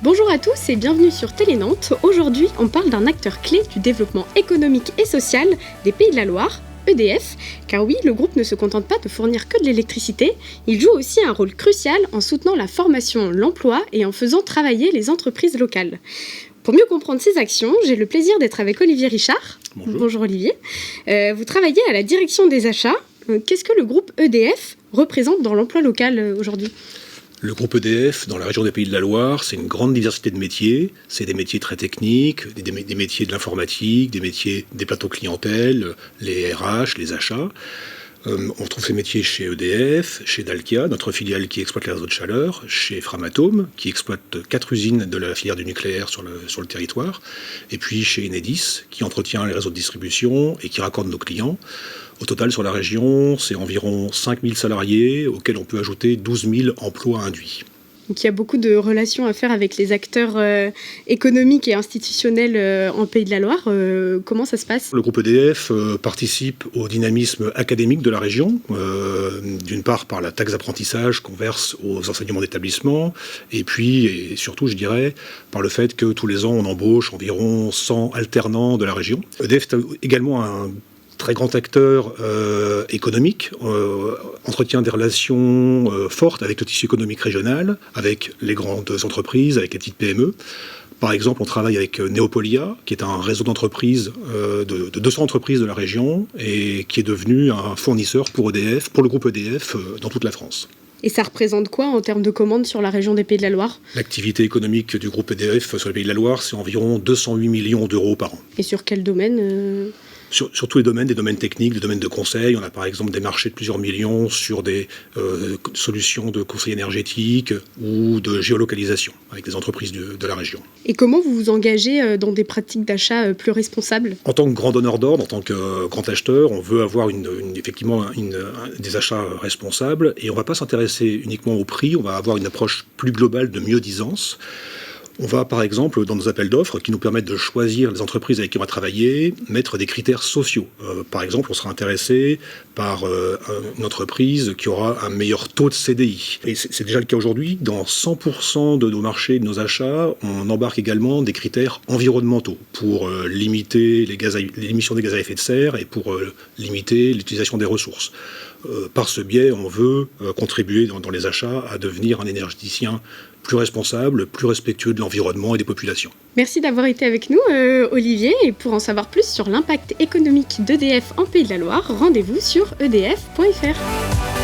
Bonjour à tous et bienvenue sur Télé Nantes. Aujourd'hui, on parle d'un acteur clé du développement économique et social des Pays de la Loire, EDF. Car oui, le groupe ne se contente pas de fournir que de l'électricité, il joue aussi un rôle crucial en soutenant la formation, l'emploi et en faisant travailler les entreprises locales. Pour mieux comprendre ses actions, j'ai le plaisir d'être avec Olivier Richard. Bonjour Olivier. Vous travaillez à la direction des achats. Qu'est-ce que le groupe EDF représente dans l'emploi local aujourd'hui ? Le groupe EDF, dans la région des Pays de la Loire, c'est une grande diversité de métiers. C'est des métiers très techniques, des métiers de l'informatique, des métiers des plateaux clientèle, les RH, les achats. On trouve ces métiers chez EDF, chez Dalkia, notre filiale qui exploite les réseaux de chaleur, chez Framatome, qui exploite 4 usines de la filière du nucléaire sur le territoire, et puis chez Enedis, qui entretient les réseaux de distribution et qui raccorde nos clients. Au total, sur la région, c'est environ 5000 salariés, auxquels on peut ajouter 12 000 emplois induits. Donc il y a beaucoup de relations à faire avec les acteurs économiques et institutionnels en Pays de la Loire. Comment ça se passe ? Le groupe EDF participe au dynamisme académique de la région, d'une part par la taxe d'apprentissage qu'on verse aux enseignements d'établissement, et puis, et surtout, je dirais, par le fait que tous les ans, on embauche environ 100 alternants de la région. EDF est également un très grand acteur économique, entretient des relations fortes avec le tissu économique régional, avec les grandes entreprises, avec les petites PME. Par exemple, on travaille avec Neopolia, qui est un réseau d'entreprises, de 200 entreprises de la région, et qui est devenu un fournisseur pour EDF, pour le groupe EDF, dans toute la France. Et ça représente quoi en termes de commandes sur la région des Pays de la Loire ? L'activité économique du groupe EDF sur les Pays de la Loire, c'est environ 208 millions d'euros par an. Et sur quel domaine Sur tous les domaines, des domaines techniques, des domaines de conseil. On a par exemple des marchés de plusieurs millions sur des solutions de conseil énergétique ou de géolocalisation avec des entreprises de la région. Et comment vous vous engagez dans des pratiques d'achat plus responsables ? En tant que grand donneur d'ordre, en tant que grand acheteur, on veut avoir effectivement des achats responsables et on ne va pas s'intéresser uniquement au prix, on va avoir une approche plus globale de mieux-disance. On va, par exemple, dans nos appels d'offres qui nous permettent de choisir les entreprises avec qui on va travailler, mettre des critères sociaux. Par exemple, on sera intéressé par une entreprise qui aura un meilleur taux de CDI. Et c'est déjà le cas aujourd'hui. Dans 100% de nos marchés, de nos achats, on embarque également des critères environnementaux pour limiter l'émission des gaz à effet de serre et pour limiter l'utilisation des ressources. Par ce biais, on veut contribuer dans les achats à devenir un énergéticien plus responsable, plus respectueux de l'environnement et des populations. Merci d'avoir été avec nous, Olivier. Et pour en savoir plus sur l'impact économique d'EDF en Pays de la Loire, rendez-vous sur edf.fr.